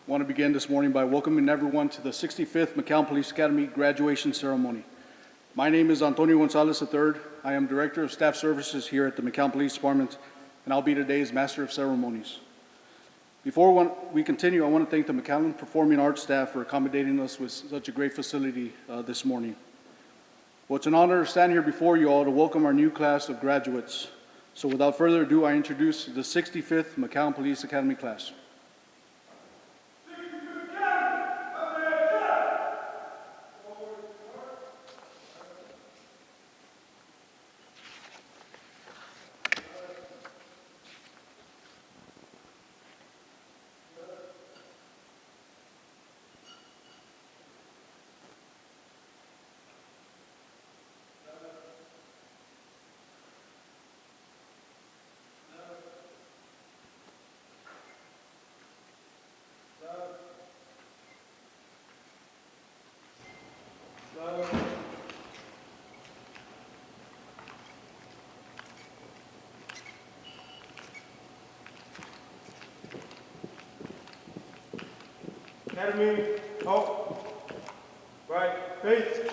I want to begin this morning by welcoming everyone to the 65th McALLEN Police Academy graduation ceremony. My name is Antonio Gonzalez III. I am Director of Staff Services here at the McALLEN Police Department, and I'll be today's Master of Ceremonies. Before we continue, I want to thank the McALLEN Performing Arts staff for accommodating us with such a great facility this morning. Well, it's an honor to stand here before you all to welcome our new class of graduates. So without further ado, I introduce the 65th McALLEN Police Academy class. Academy, halt, right, face.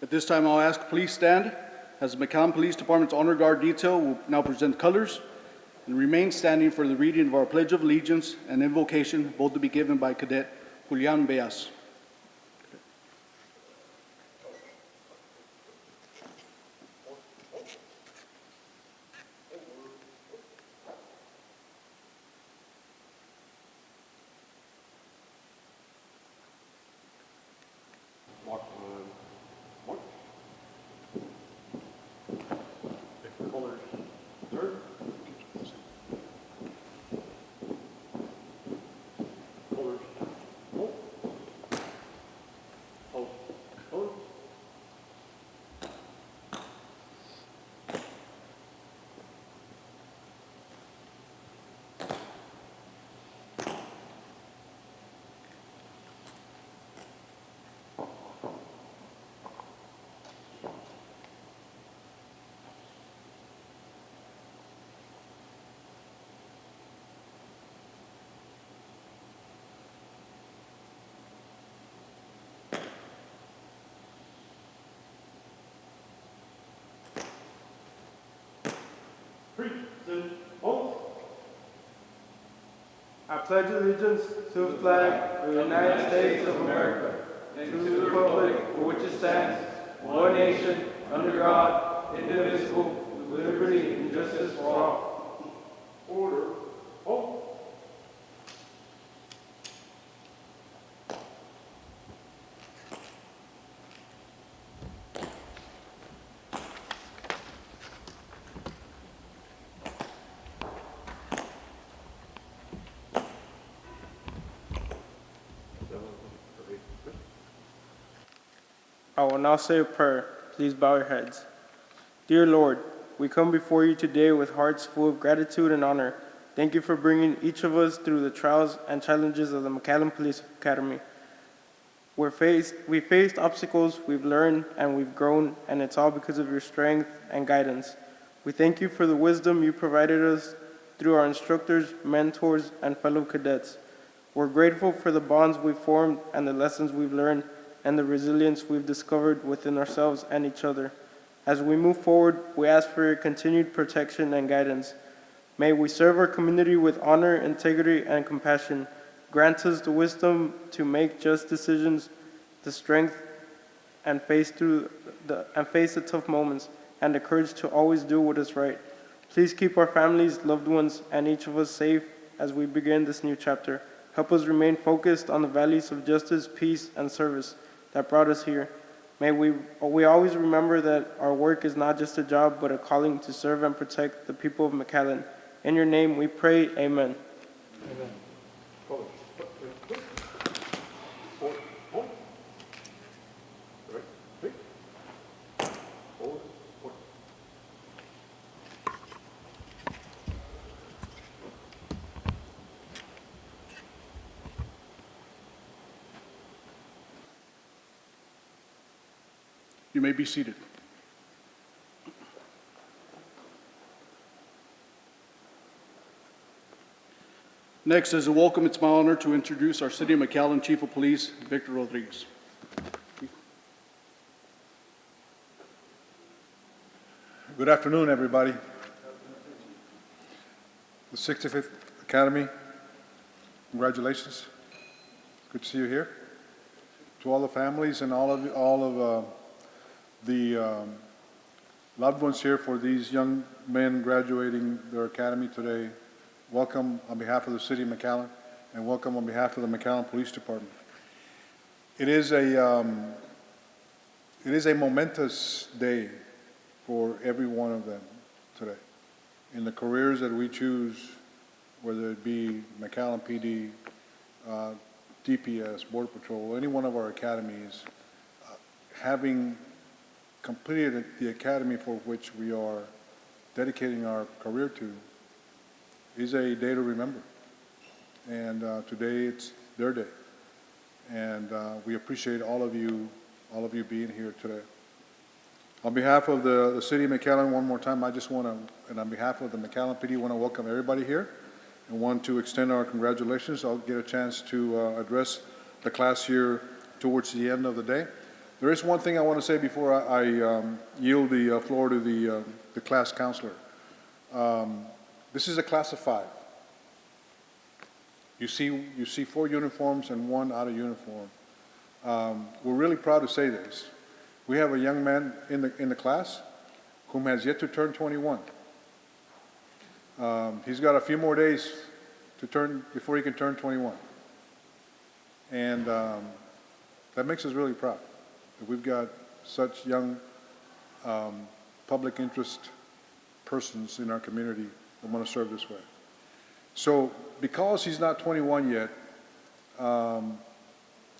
At this time, I'll ask please stand as the McALLEN Police Department's Honor Guard detail will now present colors and remain standing for the reading of our Pledge of Allegiance and invocation, both to be given by Cadet Julian Beas. Present, halt. I pledge allegiance to the flag of the United States of America, and to the republic for which it stands, one nation, under God, indivisible, with liberty and justice for all. Order, halt. I will now say a prayer. Please bow your heads. Dear Lord, we come before you today with hearts full of gratitude and honor. Thank you for bringing each of us through the trials and challenges of the McALLEN Police Academy. We faced obstacles, we've learned, and we've grown, and it's all because of your strength and guidance. We thank you for the wisdom you provided us through our instructors, mentors, and fellow cadets. We're grateful for the bonds we've formed and the lessons we've learned, and the resilience we've discovered within ourselves and each other. As we move forward, we ask for your continued protection and guidance. May we serve our community with honor, integrity, and compassion. Grant us the wisdom to make just decisions, the strength and face the tough moments, and the courage to always do what is right. Please keep our families, loved ones, and each of us safe as we begin this new chapter. Help us remain focused on the values of justice, peace, and service that brought us here. May we always remember that our work is not just a job, but a calling to serve and protect the people of McALLEN. In your name we pray, amen. Amen. You may be seated. Next, as a welcome, it's my honor to introduce our City of McAllen Chief of Police, Victor Rodriguez. Good afternoon, everybody. The 65th Academy, congratulations. Good to see you here. To all the families and all of the loved ones here for these young men graduating their academy today, welcome on behalf of the City of McAllen and welcome on behalf of the McAllen Police Department. It is a momentous day for every one of them today. In the careers that we choose, whether it be McAllen PD, DPS, Border Patrol, any one of our academies, having completed the academy for which we are dedicating our career to is a day to remember. And today it's their day. And we appreciate all of you being here today. On behalf of the City of McAllen, one more time, I just want to, and on behalf of the McAllen PD, want to welcome everybody here and want to extend our congratulations. I'll get a chance to address the class here towards the end of the day. There is one thing I want to say before I yield the floor to the class counselor. This is a class of 5. You see 4 uniforms and 1 out of uniform. We're really proud to say this. We have a young man in the class whom has yet to turn 21. He's got a few more days to turn before he can turn 21. And that makes us really proud that we've got such young public interest persons in our community that want to serve this way. So because he's not 21 yet,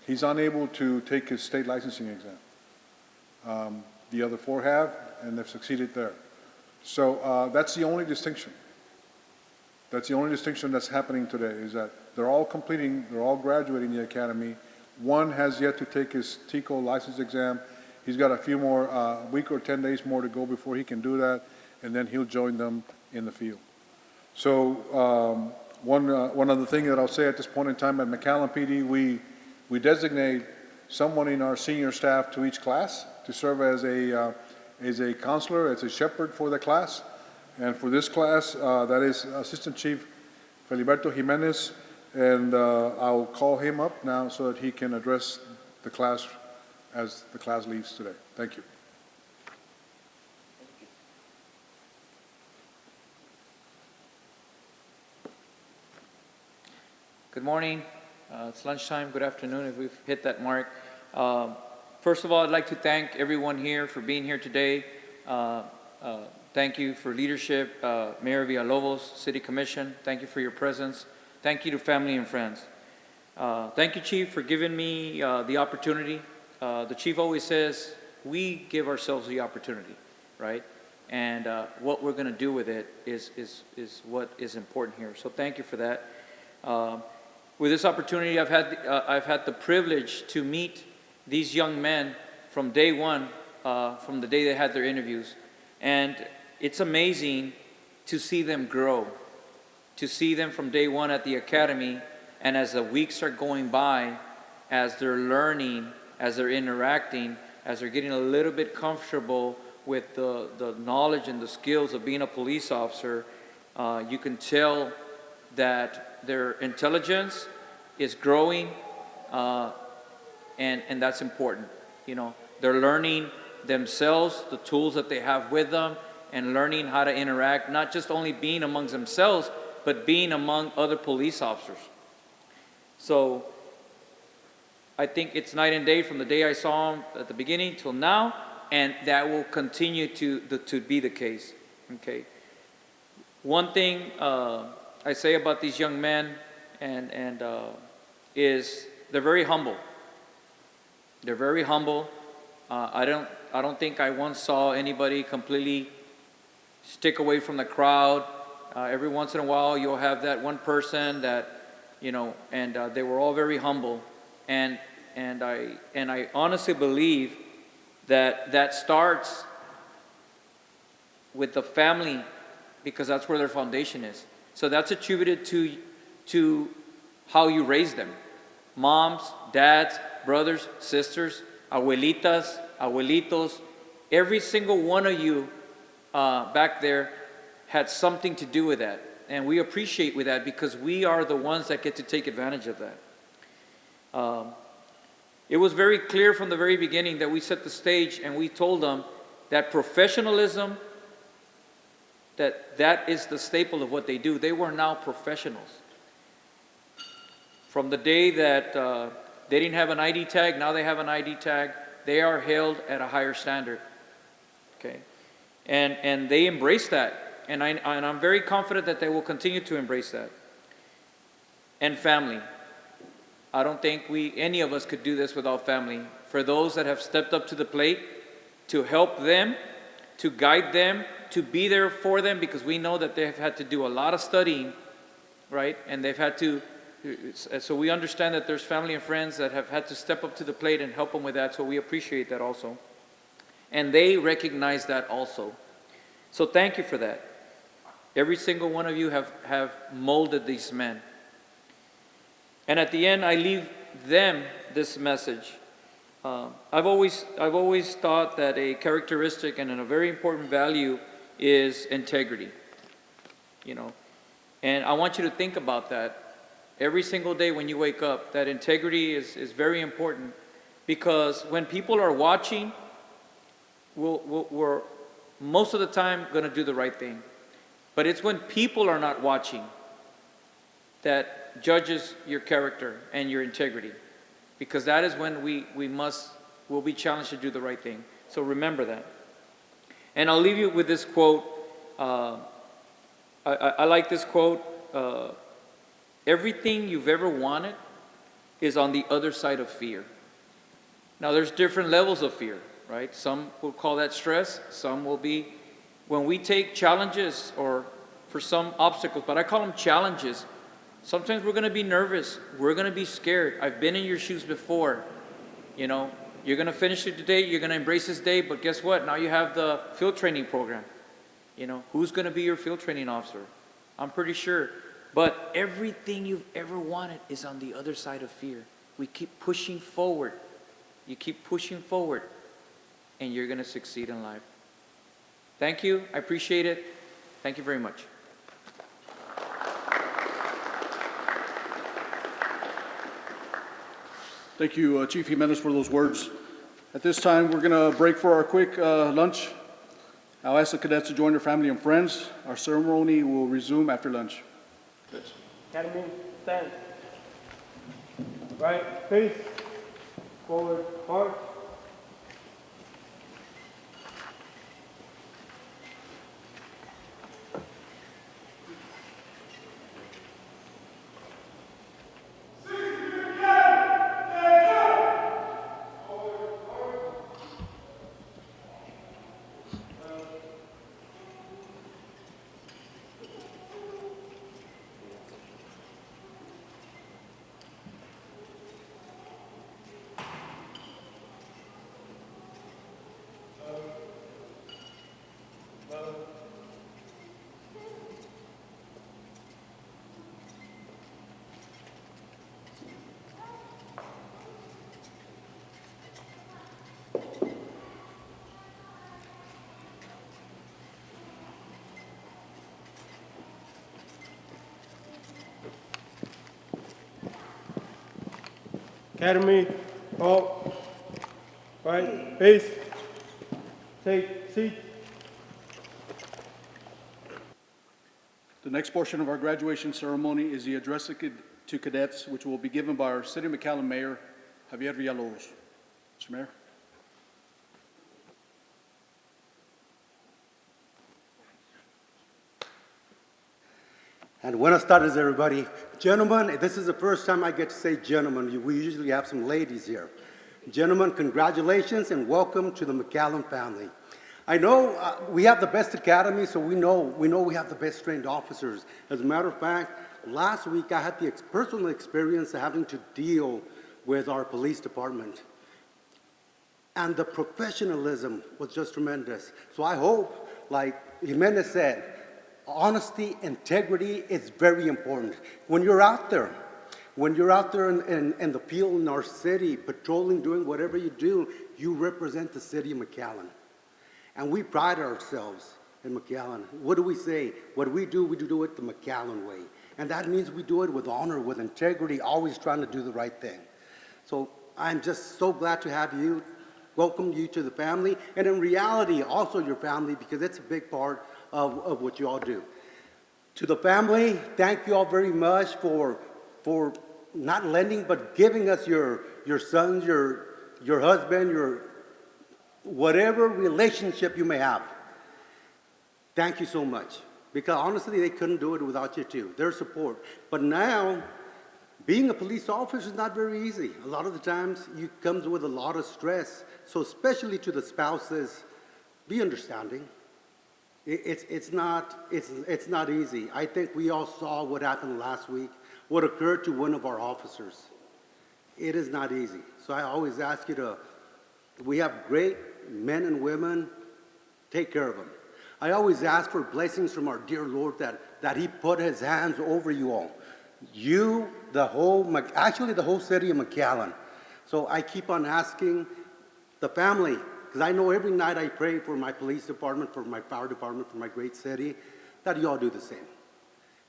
he's unable to take his state licensing exam. The other 4 have, and they've succeeded there. So that's the only distinction. That's the only distinction that's happening today, is that they're all graduating the academy. 1 has yet to take his TCO license exam. He's got a few more, week or 10 days more to go before he can do that, and then he'll join them in the field. So one other thing that I'll say at this point in time, at McAllen PD, we designate someone in our senior staff to each class to serve as a counselor, as a shepherd for the class. And for this class, that is Assistant Chief Feliberto Jimenez, and I'll call him up now so that he can address the class as the class leaves today. Thank you. Good morning. It's lunchtime. Good afternoon if we've hit that mark. First of all, I'd like to thank everyone here for being here today. Thank you for leadership, Mayor Villalobos, City Commission. Thank you for your presence. Thank you to family and friends. Thank you, Chief, for giving me the opportunity. The Chief always says, we give ourselves the opportunity, right? And what we're going to do with it is what is important here. So thank you for that. With this opportunity, I've had the privilege to meet these young men from day one, from the day they had their interviews. And it's amazing to see them grow, to see them from day one at the academy, and as the weeks are going by, as they're learning, as they're interacting, as they're getting a little bit comfortable with the knowledge and the skills of being a police officer, you can tell that their intelligence is growing, and that's important. You know, they're learning themselves, the tools that they have with them, and learning how to interact, not just only being amongst themselves, but being among other police officers. So I think it's night and day from the day I saw them at the beginning till now, and that will continue to be the case. Okay. One thing I say about these young men is they're very humble. They're very humble. I don't think I once saw anybody completely stick away from the crowd. Every once in a while, you'll have that one person that, you know, and they were all very humble. And I honestly believe that starts with the family, because that's where their foundation is. So that's attributed to how you raise them. Moms, dads, brothers, sisters, abuelitas, abuelitos, every single one of you back there had something to do with that. And we appreciate with that because we are the ones that get to take advantage of that. It was very clear from the very beginning that we set the stage and we told them that professionalism, that is the staple of what they do. They were now professionals. From the day that they didn't have an ID tag, now they have an ID tag. They are held at a higher standard. Okay, and they embrace that, and I'm very confident that they will continue to embrace that. And family. I don't think any of us could do this without family. For those that have stepped up to the plate to help them, to guide them, to be there for them, because we know that they've had to do a lot of studying, right? And they've had to, so we understand that there's family and friends that have had to step up to the plate and help them with that, so we appreciate that also. And they recognize that also. So thank you for that. Every single one of you have molded these men. And at the end, I leave them this message. I've always thought that a characteristic and a very important value is integrity. You know, and I want you to think about that every single day when you wake up. That integrity is very important, because when people are watching, we're most of the time going to do the right thing. But it's when people are not watching that judges your character and your integrity, because that is when we'll be challenged to do the right thing. So remember that. And I'll leave you with this quote. I like this quote. Everything you've ever wanted is on the other side of fear. Now there's different levels of fear, right? Some will call that stress. Some will be when we take challenges, or for some obstacles, but I call them challenges. Sometimes we're going to be nervous. We're going to be scared. I've been in your shoes before. You know, you're going to finish it today. You're going to embrace this day. But guess what? Now you have the field training program. You know, who's going to be your field training officer? I'm pretty sure. But everything you've ever wanted is on the other side of fear. We keep pushing forward. You keep pushing forward, and you're going to succeed in life. Thank you. I appreciate it. Thank you very much. Thank you, Chief Jimenez, for those words. At this time, we're going to break for our quick lunch. I'll ask the cadets to join their family and friends. Our ceremony will resume after lunch. Cadets. Academy, stand. Right, face, forward, march. Academy, halt. Right, face. Take seat. The next portion of our graduation ceremony is the address to cadets, which will be given by our City of McALLEN Mayor, Javier Villalobos. Mr. Mayor. And buenas tardes, everybody. Gentlemen, this is the first time I get to say gentlemen. We usually have some ladies here. Gentlemen, congratulations and welcome to the McALLEN family. I know we have the best academy, so we know we have the best trained officers. As a matter of fact, last week I had the personal experience of having to deal with our police department. And the professionalism was just tremendous. So I hope, like Jimenez said, honesty, integrity is very important. When you're out there, in the field in our city, patrolling, doing whatever you do, you represent the city of McAllen. And we pride ourselves in McAllen. What do we say? What we do it the McAllen way. And that means we do it with honor, with integrity, always trying to do the right thing. So I'm just so glad to have you, welcome you to the family, and in reality, also your family, because it's a big part of what you all do. To the family, thank you all very much for not lending, but giving us your sons, your husband, your whatever relationship you may have. Thank you so much. Because honestly, they couldn't do it without you too, their support. But now, being a police officer is not very easy. A lot of the times, it comes with a lot of stress. So especially to the spouses, be understanding. It's not easy. I think we all saw what happened last week, what occurred to one of our officers. It is not easy. So I always ask you we have great men and women, take care of them. I always ask for blessings from our dear Lord that He put His hands over you all. You, the whole city of McAllen. So I keep on asking the family, because I know every night I pray for my police department, for my fire department, for my great city, that you all do the same.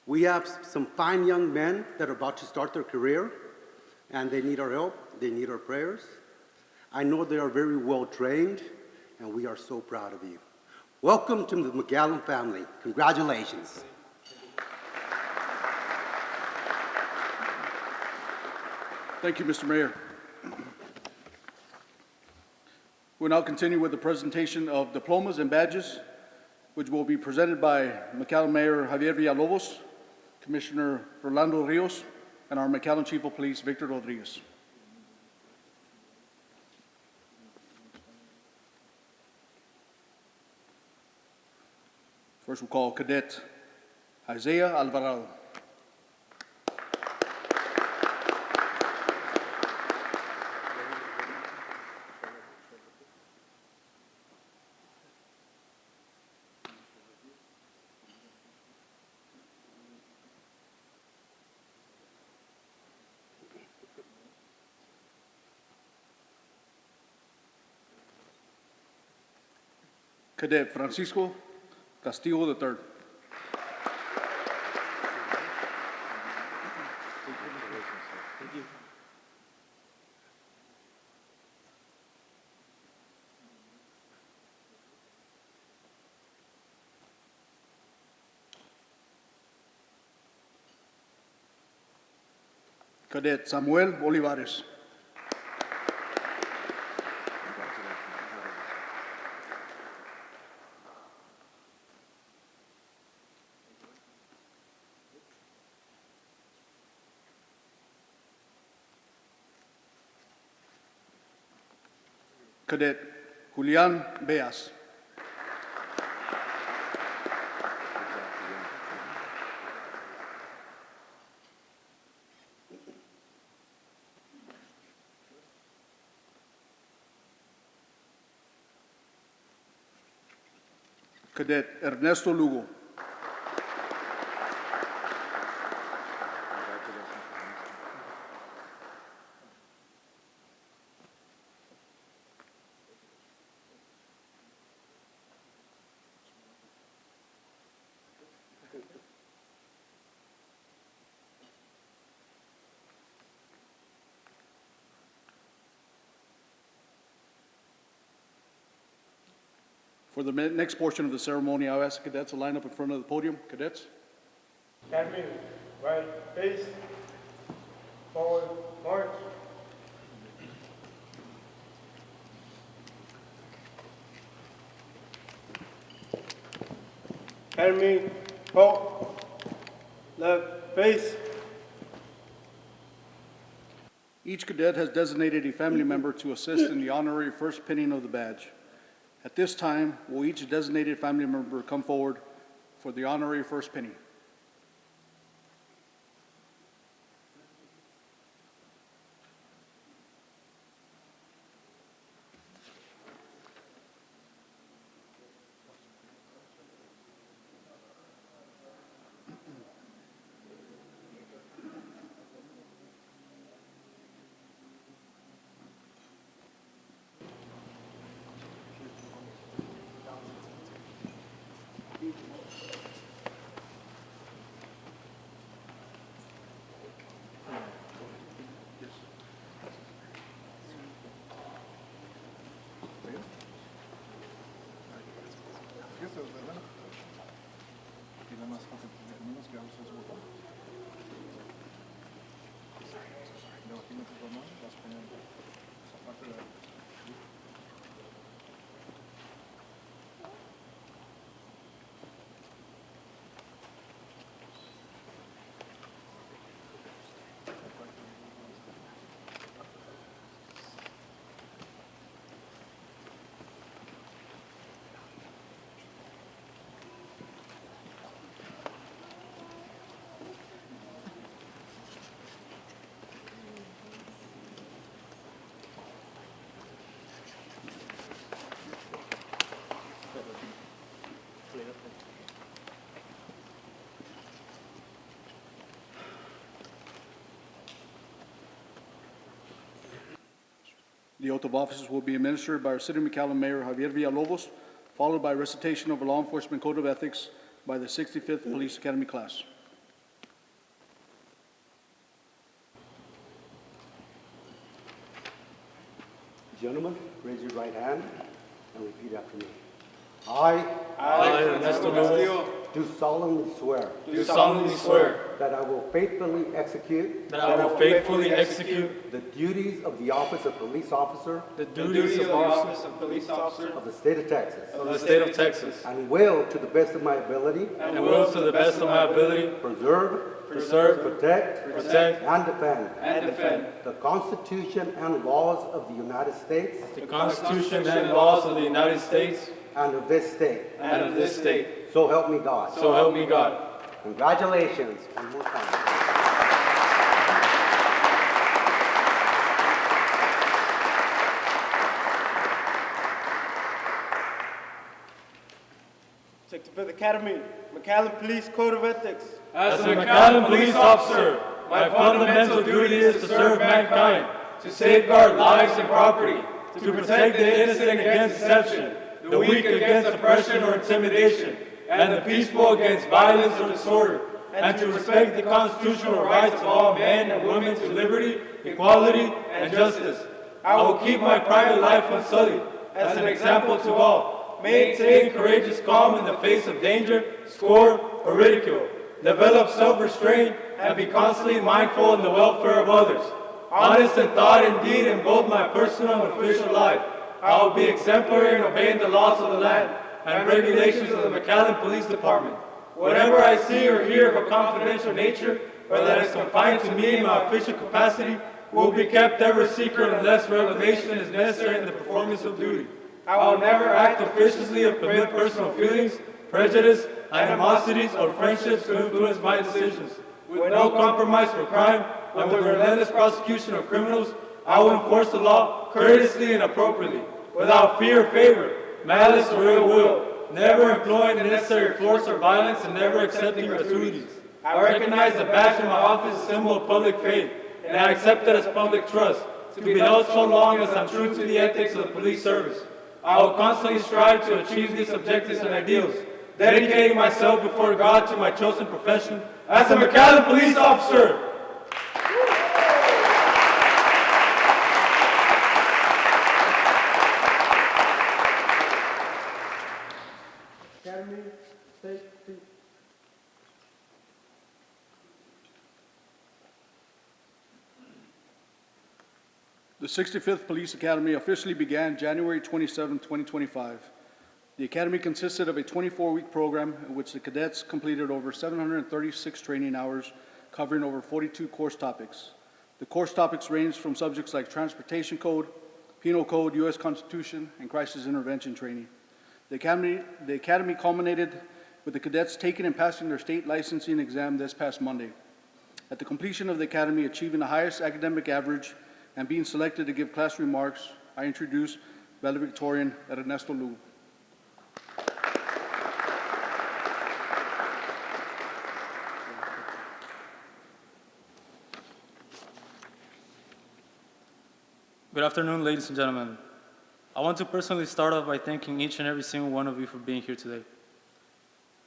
We have some fine young men that are about to start their career, and they need our help, they need our prayers. I know they are very well trained, and we are so proud of you. Welcome to the McAllen family. Congratulations. Thank you, Mr. Mayor. We'll now continue with the presentation of diplomas and badges, which will be presented by McAllen Mayor Javier Villalobos, Commissioner Rolando Rios, and our McAllen Chief of Police, Victor Rodriguez. First, we'll call Cadet Isaiah Alvarado. Cadet Francisco Castillo III. Cadet Samuel Olivares. Cadet Julian Beas. Cadet Ernesto Lugo. For the next portion of the ceremony, I'll ask cadets to line up in front of the podium. Cadets? Academy, right, face, forward, march. Academy, halt, left, face. Each cadet has designated a family member to assist in the honorary first pinning of the badge. At this time, will each designated family member come forward for the honorary first pinning? The oath of office will be administered by our City of McAllen Mayor Javier Villalobos, followed by recitation of a law enforcement code of ethics by the 65th Police Academy class. Gentlemen, raise your right hand and repeat after me. I Ernesto Lewis, do solemnly swear do solemnly swear that I will faithfully execute that I will faithfully execute the duties of the office of police officer the duties of the office of police officer of the state of Texas, of the state of Texas, and will, to the best of my ability, and will, to the best of my ability, preserve, protect, protect, and defend the Constitution and laws of the United States the Constitution and laws of the United States and of this state. and of this state. So help me God. So help me God. Congratulations one more time. Take the Fifth Academy, McAllen Police Code of Ethics. As a McAllen police officer, my fundamental duty is to serve mankind, to safeguard lives and property, to protect the innocent against deception, the weak against oppression or intimidation, and the peaceful against violence or disorder, and to respect the constitutional rights of all men and women to liberty, equality, and justice. I will keep my private life unsullied, as an example to all. Maintain courageous calm in the face of danger, scorn, or ridicule. Develop self-restraint and be constantly mindful in the welfare of others. Honest in thought and deed in both my personal and official life. I will be exemplary in obeying the laws of the land and regulations of the McAllen Police Department. Whatever I see or hear of a confidential nature, or that is confined to me in my official capacity, will be kept ever secret unless revelation is necessary in the performance of duty. I will never act officiously or permit personal feelings, prejudice, animosities, or friendships to influence my decisions. With no compromise for crime, and with the relentless prosecution of criminals, I will enforce the law courteously and appropriately, without fear or favor, malice or ill will, never employing the necessary force or violence, and never accepting gratuities. I recognize the badge in my office as a symbol of public faith, and I accept it as public trust, to be held so long as I'm true to the ethics of the police service. I will constantly strive to achieve these objectives and ideals, dedicating myself before God to my chosen profession as a McAllen police officer. Academy, take two. The 65th Police Academy officially began January 27, 2025. The academy consisted of a 24-week program in which the cadets completed over 736 training hours, covering over 42 course topics. The course topics ranged from subjects like transportation code, penal code, U.S. Constitution, and crisis intervention training. The academy culminated with the cadets taking and passing their state licensing exam this past Monday. At the completion of the academy, achieving the highest academic average and being selected to give class remarks, I introduce Valedictorian Ernesto Lewis. Good afternoon, ladies and gentlemen. I want to personally start off by thanking each and every single one of you for being here today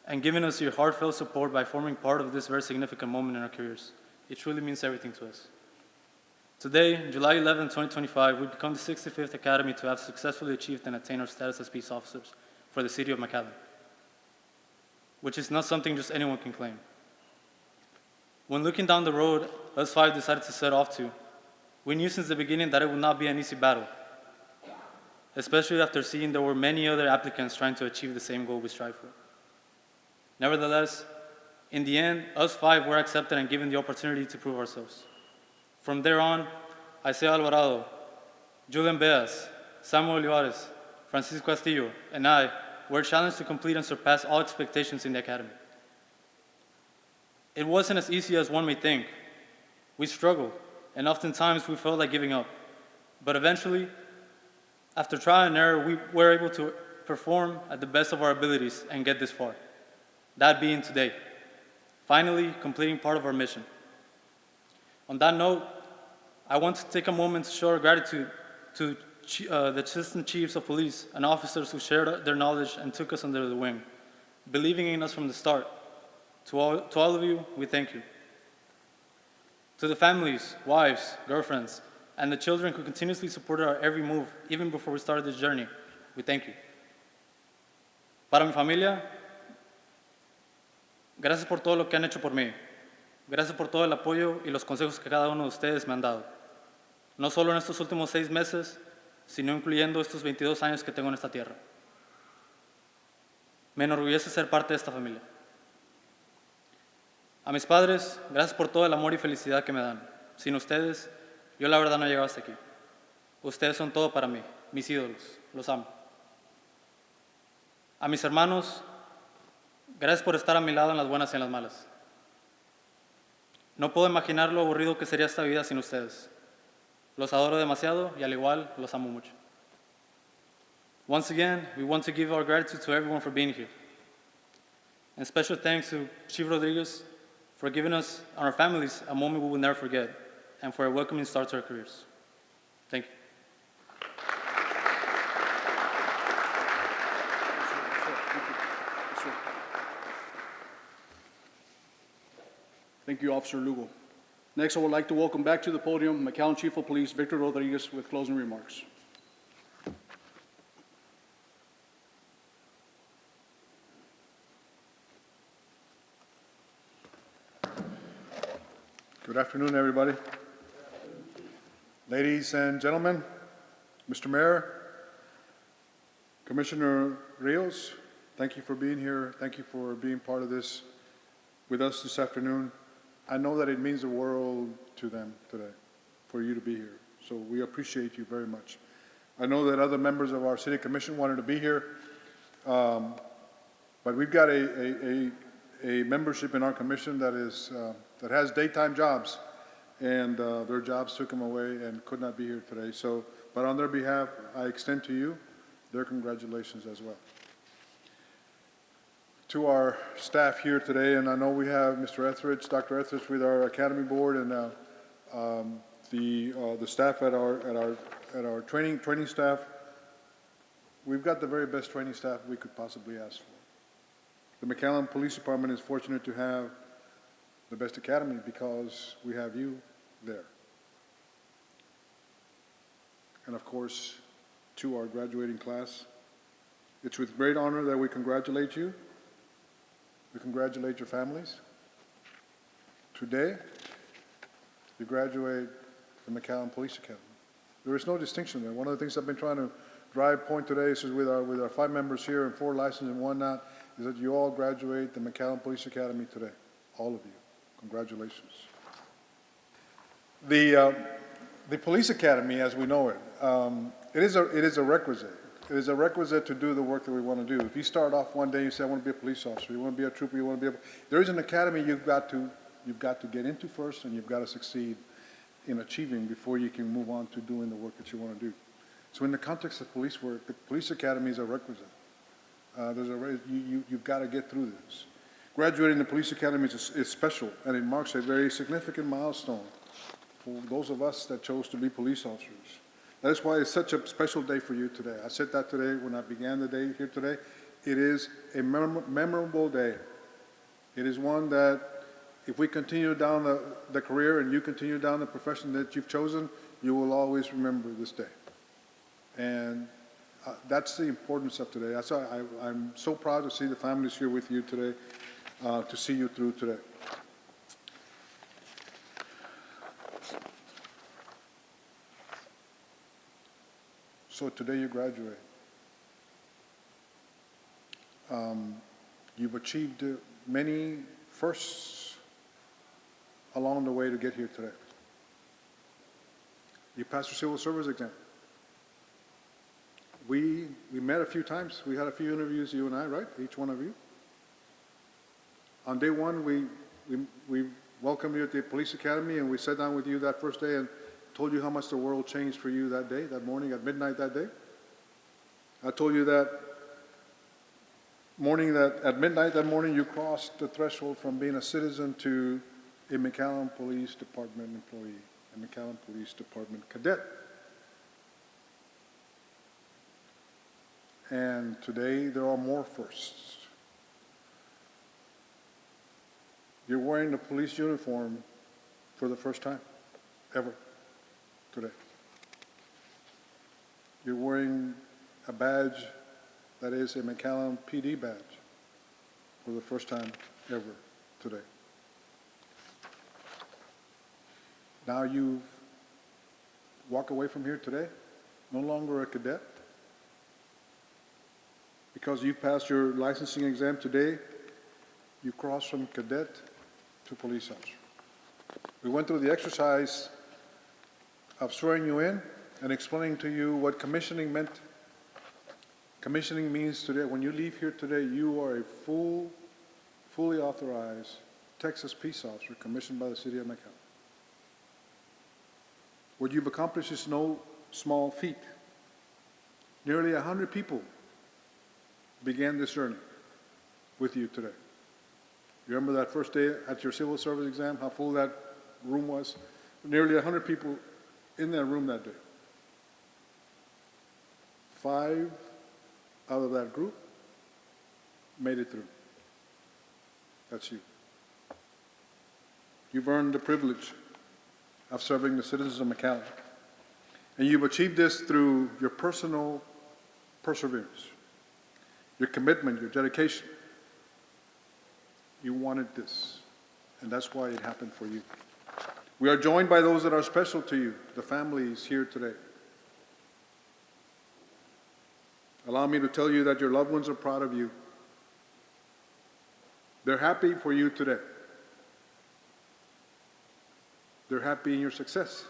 and giving us your heartfelt support by forming part of this very significant moment in our careers. It truly means everything to us. Today, July 11, 2025, we become the 65th Academy to have successfully achieved and attained our status as peace officers for the city of McAllen, which is not something just anyone can claim. When looking down the road us five decided to set off to, we knew since the beginning that it would not be an easy battle, especially after seeing there were many other applicants trying to achieve the same goal we strive for. Nevertheless, in the end, us five were accepted and given the opportunity to prove ourselves. From there on, Isaiah Alvarado, Julian Beas, Samuel Olivares, Francisco Castillo, and I were challenged to complete and surpass all expectations in the academy. It wasn't as easy as one may think. We struggled, and oftentimes we felt like giving up. But eventually, after trial and error, we were able to perform at the best of our abilities and get this far. That being today, finally completing part of our mission. On that note, I want to take a moment to show our gratitude to the assistant chiefs of police and officers who shared their knowledge and took us under the wing, believing in us from the start. To all of you, we thank you. To the families, wives, girlfriends, and the children who continuously supported our every move, even before we started this journey, we thank you. Para mi familia, gracias por todo lo que han hecho por mí. Gracias por todo el apoyo y los consejos que cada uno de ustedes me han dado. No solo en estos últimos 6 meses, sino incluyendo estos 22 años que tengo en esta tierra. Me enorgullece ser parte de esta familia. A mis padres, gracias por todo el amor y felicidad que me dan. Sin ustedes, yo la verdad no he llegado hasta aquí. Ustedes son todo para mí, mis ídolos, los amo. A mis hermanos, gracias por estar a mi lado en las buenas y en las malas. No puedo imaginar lo aburrido que sería esta vida sin ustedes. Los adoro demasiado y al igual los amo mucho. Once again, we want to give our gratitude to everyone for being here. And special thanks to Chief Rodriguez for giving us and our families a moment we will never forget, and for a welcoming start to our careers. Thank you. Thank you, Officer Lugo. Next, I would like to welcome back to the podium McAllen Chief of Police Victor Rodriguez with closing remarks. Good afternoon, everybody. Ladies and gentlemen, Mr. Mayor, Commissioner Rios, thank you for being here. Thank you for being part of this with us this afternoon. I know that it means the world to them today for you to be here, so we appreciate you very much. I know that other members of our City Commission wanted to be here, but we've got a membership in our commission that has daytime jobs, and their jobs took them away and could not be here today. So, but on their behalf, I extend to you their congratulations as well. To our staff here today, and I know we have Mr. Etheridge, Dr. Etheridge with our Academy Board, and the staff at our training staff. We've got the very best training staff we could possibly ask for. The McAllen Police Department is fortunate to have the best academy because we have you there. And of course, to our graduating class, it's with great honor that we congratulate you. We congratulate your families. Today, you graduate the McAllen Police Academy. There is no distinction there. One of the things I've been trying to drive point today is with our 5 members here and 4 licensed and whatnot, is that you all graduate the McAllen Police Academy today. All of you. Congratulations. The Police Academy, as we know it, it is a requisite. It is a requisite to do the work that we want to do. If you start off one day and you say, I want to be a police officer, you want to be a trooper, you want to be there is an academy you've got to get into first, and you've got to succeed in achieving before you can move on to doing the work that you want to do. So in the context of police work, the police academy is a requisite. You've got to get through this. Graduating the police academy is special, and it marks a very significant milestone for those of us that chose to be police officers. That is why it's such a special day for you today. I said that today when I began the day here today. It is a memorable day. It is one that if we continue down the career and you continue down the profession that you've chosen, you will always remember this day. And that's the importance of today. That's why I'm so proud to see the families here with you today, to see you through today. So today you graduate. You've achieved many firsts along the way to get here today. You passed your civil service exam. We met a few times. We had a few interviews, you and I, right? Each one of you. On day one, we welcomed you at the police academy, and we sat down with you that first day and told you how much the world changed for you that day, that morning, at midnight that day. I told you that at midnight that morning, you crossed the threshold from being a citizen to a McAllen Police Department employee, a McAllen Police Department cadet. And today, there are more firsts. You're wearing the police uniform for the first time, ever, today. You're wearing a badge that is a McALLEN PD badge for the first time ever today. Now you walk away from here today, no longer a cadet, because you've passed your licensing exam today, you cross from cadet to police officer. We went through the exercise of swearing you in and explaining to you what commissioning meant. Commissioning means today, when you leave here today, you are a fully authorized Texas peace officer commissioned by the city of McAllen. What you've accomplished is no small feat. Nearly 100 people began this journey with you today. You remember that first day at your civil service exam, how full that room was? Nearly 100 people in that room that day. 5 out of that group made it through. That's you. You've earned the privilege of serving the citizens of McAllen. And you've achieved this through your personal perseverance, your commitment, your dedication. You wanted this, and that's why it happened for you. We are joined by those that are special to you, the families here today. Allow me to tell you that your loved ones are proud of you. They're happy for you today. They're happy in your success.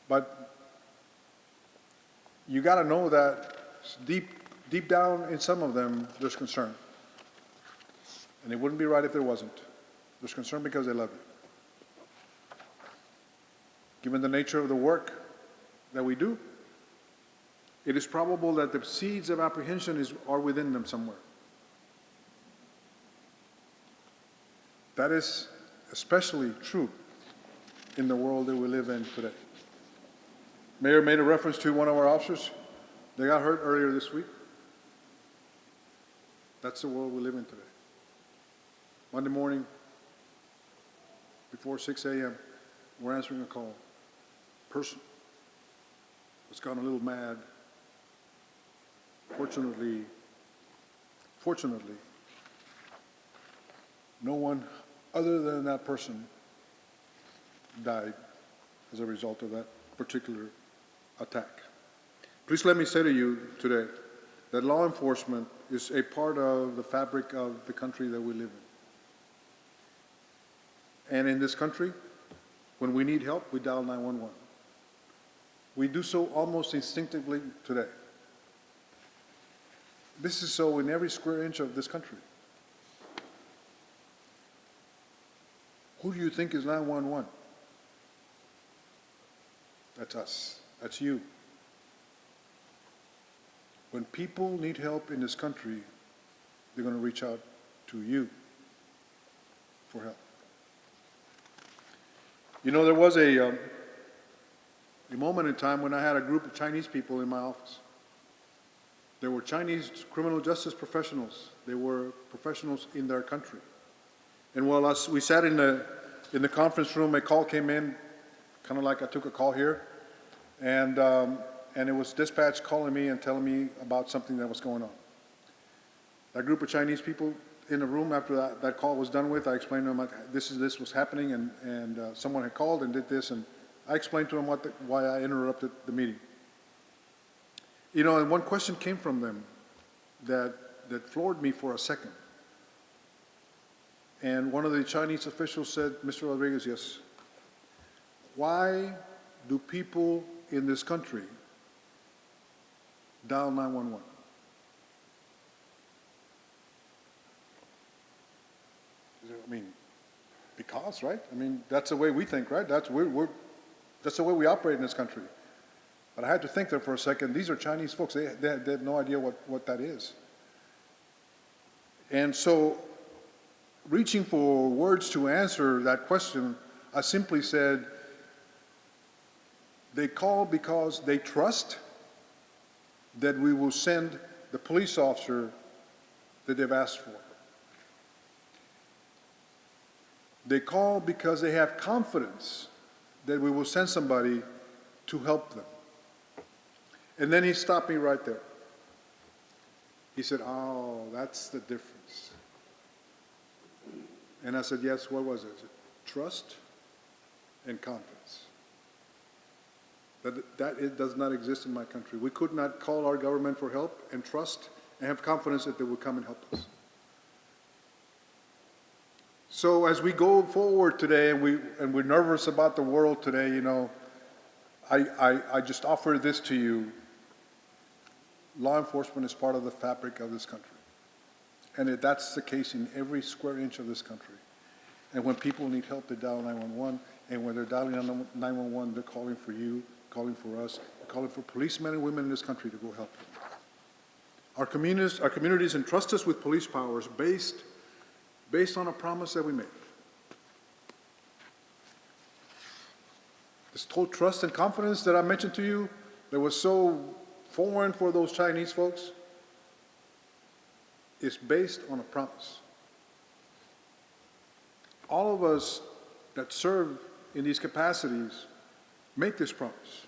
But you got to know that deep down in some of them, there's concern. And it wouldn't be right if there wasn't. There's concern because they love you. Given the nature of the work that we do, it is probable that the seeds of apprehension are within them somewhere. That is especially true in the world that we live in today. Mayor made a reference to one of our officers. They got hurt earlier this week. That's the world we live in today. Monday morning, before 6 a.m., we're answering a call. Person was gone a little mad. Fortunately, no one other than that person died as a result of that particular attack. Please let me say to you today that law enforcement is a part of the fabric of the country that we live in. And in this country, when we need help, we dial 911. We do so almost instinctively today. This is so in every square inch of this country. Who do you think is 911? That's us. That's you. When people need help in this country, they're going to reach out to you for help. You know, there was a moment in time when I had a group of Chinese people in my office. They were Chinese criminal justice professionals. They were professionals in their country. And while we sat in the conference room, a call came in, kind of like I took a call here, and it was dispatch calling me and telling me about something that was going on. That group of Chinese people in the room, after that call was done with, I explained to them, like, this was happening, and someone had called and did this, and I explained to them why I interrupted the meeting. You know, and one question came from them that floored me for a second. And one of the Chinese officials said, Mr. Rodriguez, yes, why do people in this country dial 911? I mean, because, right? I mean, that's the way we think, right? That's the way we operate in this country. But I had to think there for a second. These are Chinese folks. They have no idea what that is. And so, reaching for words to answer that question, I simply said, they call because they trust that we will send the police officer that they've asked for. They call because they have confidence that we will send somebody to help them. And then he stopped me right there. He said, "Oh, that's the difference." And I said, "Yes, what was it?" He said, "Trust and confidence." That it does not exist in my country. We could not call our government for help and trust and have confidence that they will come and help us. So as we go forward today, and we're nervous about the world today, you know, I just offer this to you. Law enforcement is part of the fabric of this country. And that's the case in every square inch of this country. And when people need help, they dial 911. And when they're dialing 911, they're calling for you, calling for us, calling for policemen and women in this country to go help them. Our communities entrust us with police powers based on a promise that we made. This whole trust and confidence that I mentioned to you that was so foreign for those Chinese folks is based on a promise. All of us that serve in these capacities make this promise.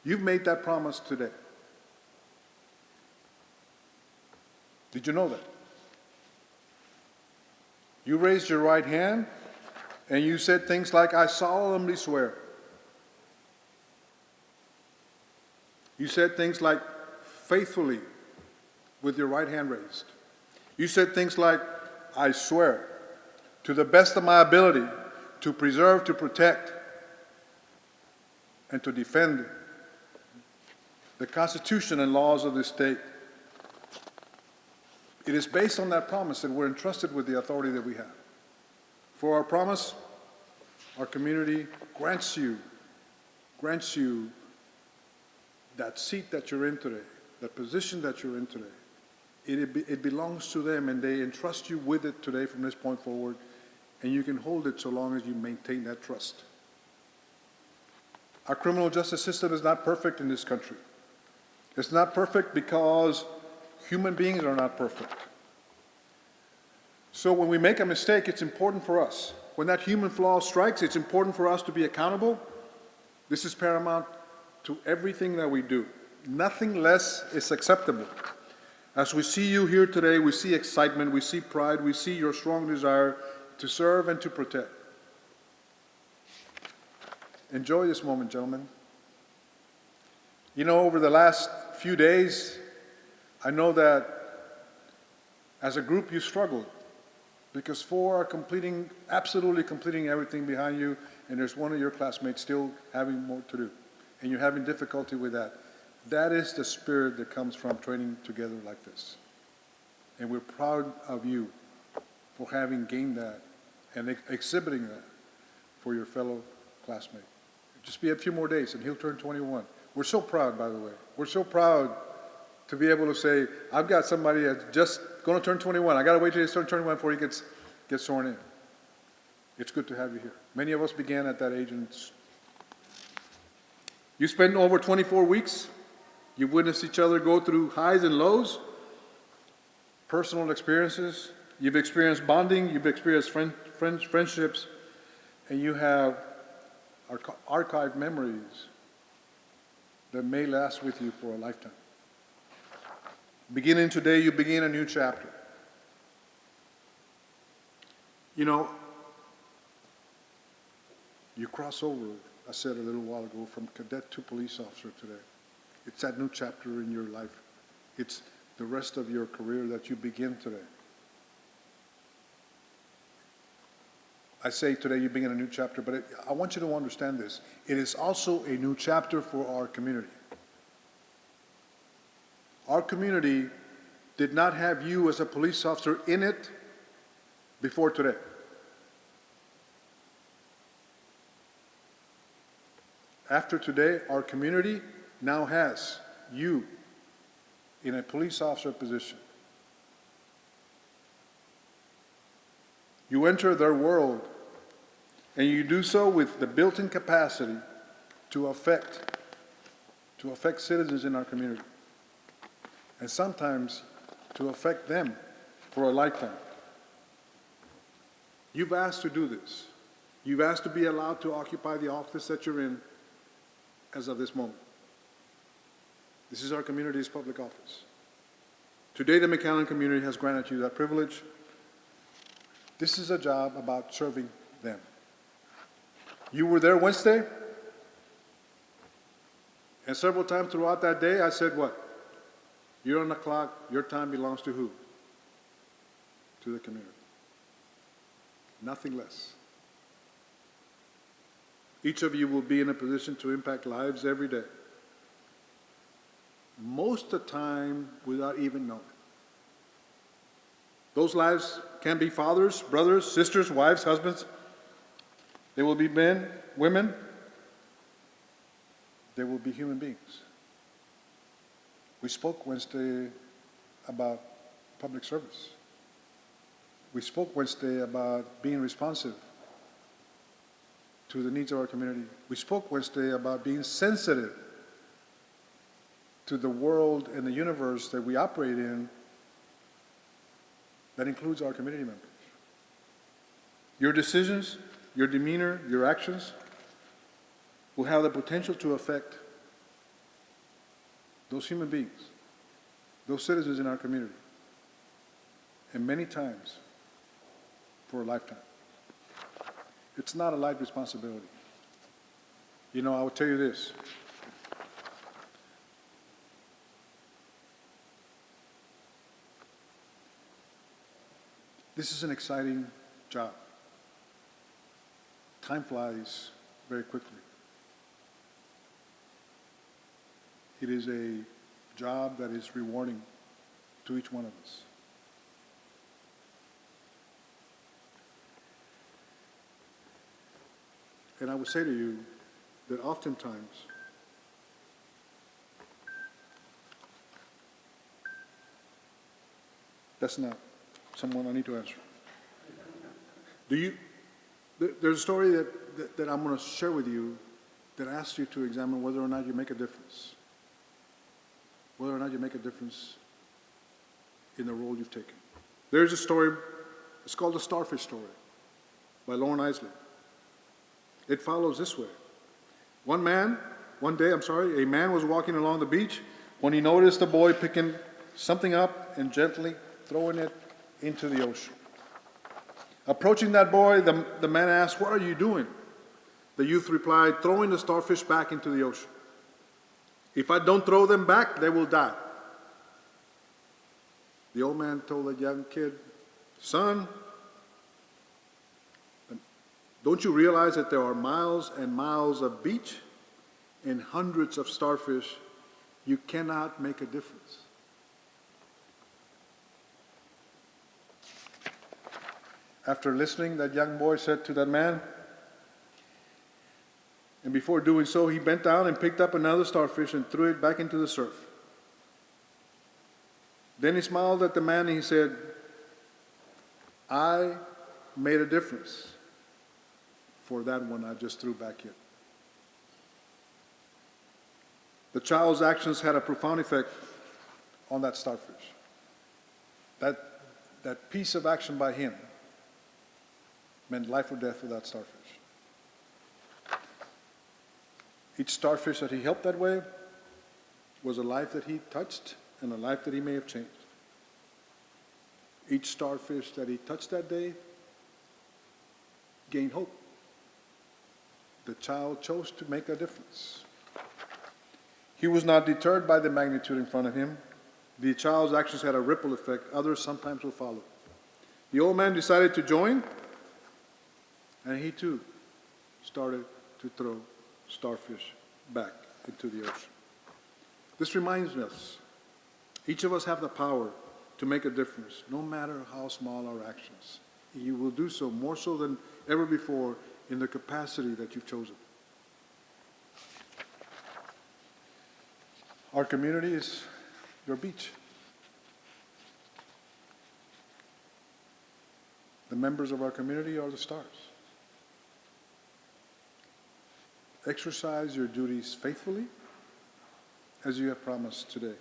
You've made that promise today. Did you know that? You raised your right hand and you said things like, "I solemnly swear." You said things like, "Faithfully," with your right hand raised. You said things like, "I swear to the best of my ability to preserve, to protect, and to defend the Constitution and laws of this state." It is based on that promise that we're entrusted with the authority that we have. For our promise, our community grants you that seat that you're in today, that position that you're in today. It belongs to them, and they entrust you with it today from this point forward, and you can hold it so long as you maintain that trust. Our criminal justice system is not perfect in this country. It's not perfect because human beings are not perfect. So when we make a mistake, it's important for us. When that human flaw strikes, it's important for us to be accountable. This is paramount to everything that we do. Nothing less is acceptable. As we see you here today, we see excitement, we see pride, we see your strong desire to serve and to protect. Enjoy this moment, gentlemen. You know, over the last few days, I know that as a group you struggled because 4 are absolutely completing everything behind you, and there's one of your classmates still having more to do, and you're having difficulty with that. That is the spirit that comes from training together like this. And we're proud of you for having gained that and exhibiting that for your fellow classmate. Just be a few more days and he'll turn 21. We're so proud, by the way. We're so proud to be able to say, I've got somebody that's just going to turn 21. I got to wait till he's turned 21 before he gets sworn in. It's good to have you here. Many of us began at that age. And you spent over 24 weeks. You've witnessed each other go through highs and lows, personal experiences. You've experienced bonding. You've experienced friendships. And you have archived memories that may last with you for a lifetime. Beginning today, you begin a new chapter. You know, you cross over, I said a little while ago, from cadet to police officer today. It's that new chapter in your life. It's the rest of your career that you begin today. I say today you begin a new chapter, but I want you to understand this. It is also a new chapter for our community. Our community did not have you as a police officer in it before today. After today, our community now has you in a police officer position. You enter their world, and you do so with the built-in capacity to affect citizens in our community. and sometimes to affect them for a lifetime. You've asked to do this. You've asked to be allowed to occupy the office that you're in as of this moment. This is our community's public office. Today, the McALLEN community has granted you that privilege. This is a job about serving them. You were there Wednesday, and several times throughout that day, I said what? You're on the clock, your time belongs to who? To the community. Nothing less. Each of you will be in a position to impact lives every day. Most of the time without even knowing. Those lives can be fathers, brothers, sisters, wives, husbands. They will be men, women. They will be human beings. We spoke Wednesday about public service. We spoke Wednesday about being responsive to the needs of our community. We spoke Wednesday about being sensitive to the world and the universe that we operate in that includes our community members. Your decisions, your demeanor, your actions will have the potential to affect those human beings, those citizens in our community, and many times for a lifetime. It's not a light responsibility. You know, I will tell you this. This is an exciting job. Time flies very quickly. It is a job that is rewarding to each one of us. And I would say to you that oftentimes that's not someone I need to answer. There's a story that I'm going to share with you that asks you to examine whether or not you make a difference. Whether or not you make a difference in the role you've taken. There's a story, it's called the Starfish Story by Lauren Isley. It follows this way. One day, a man was walking along the beach when he noticed a boy picking something up and gently throwing it into the ocean. Approaching that boy, the man asked, "What are you doing?" The youth replied, "Throwing the starfish back into the ocean. If I don't throw them back, they will die." The old man told the young kid, "Son, don't you realize that there are miles and miles of beach and hundreds of starfish? You cannot make a difference." After listening, that young boy said to that man, and before doing so, he bent down and picked up another starfish and threw it back into the surf. Then he smiled at the man and he said, "I made a difference for that one I just threw back in." The child's actions had a profound effect on that starfish. That piece of action by him meant life or death for that starfish. Each starfish that he helped that way was a life that he touched and a life that he may have changed. Each starfish that he touched that day gained hope. The child chose to make a difference. He was not deterred by the magnitude in front of him. The child's actions had a ripple effect. Others sometimes will follow. The old man decided to join, and he too started to throw starfish back into the ocean. This reminds us, each of us have the power to make a difference, no matter how small our actions. You will do so more so than ever before in the capacity that you've chosen. Our community is your beach. The members of our community are the stars. Exercise your duties faithfully as you have promised today.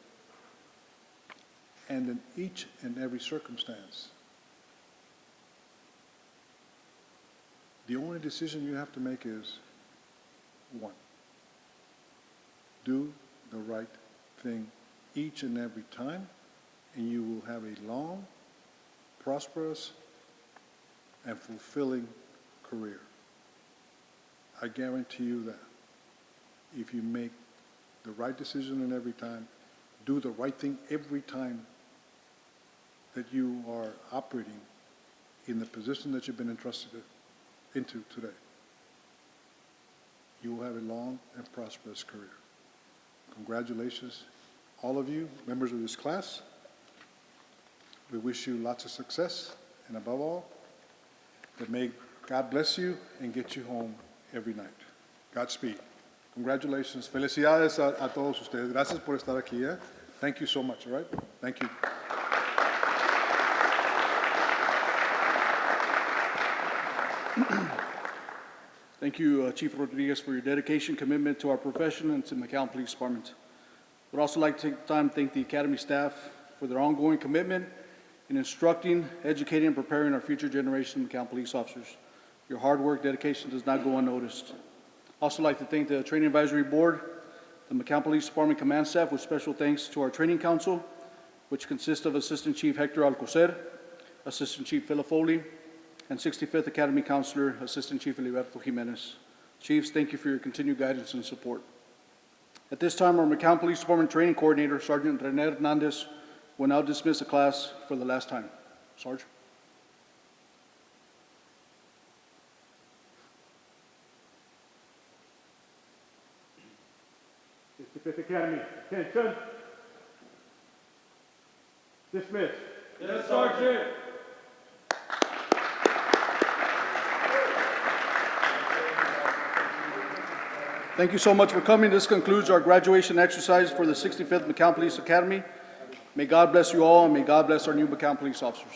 and in each and every circumstance. The only decision you have to make is one. Do the right thing each and every time, and you will have a long, prosperous, and fulfilling career. I guarantee you that. If you make the right decision in every time, do the right thing every time that you are operating in the position that you've been entrusted into today, you will have a long and prosperous career. Congratulations, all of you, members of this class. We wish you lots of success, and above all, that may God bless you and get you home every night. Godspeed. Congratulations. Felicidades a todos ustedes. Gracias por estar aquí. Thank you so much, all right? Thank you. Thank you, Chief Rodriguez, for your dedication, commitment to our profession and to McAllen Police Department. We'd also like to take the time to thank the Academy staff for their ongoing commitment in instructing, educating, and preparing our future generation of McAllen police officers. Your hard work, dedication does not go unnoticed. Also like to thank the Training Advisory Board, the McAllen Police Department command staff, with special thanks to our Training Council, which consists of Assistant Chief Hector Alcocer, Assistant Chief Philip Foley, and 65th Academy Counselor, Assistant Chief Filiberto Jimenez. Chiefs, thank you for your continued guidance and support. At this time, our McAllen Police Department Training Coordinator, Sergeant René Hernandez, will now dismiss the class for the last time. Sarge. 65th Academy, attention. Dismiss. Yes, Sergeant. Thank you so much for coming. This concludes our graduation exercise for the 65th McAllen Police Academy. May God bless you all, and may God bless our new McAllen police officers.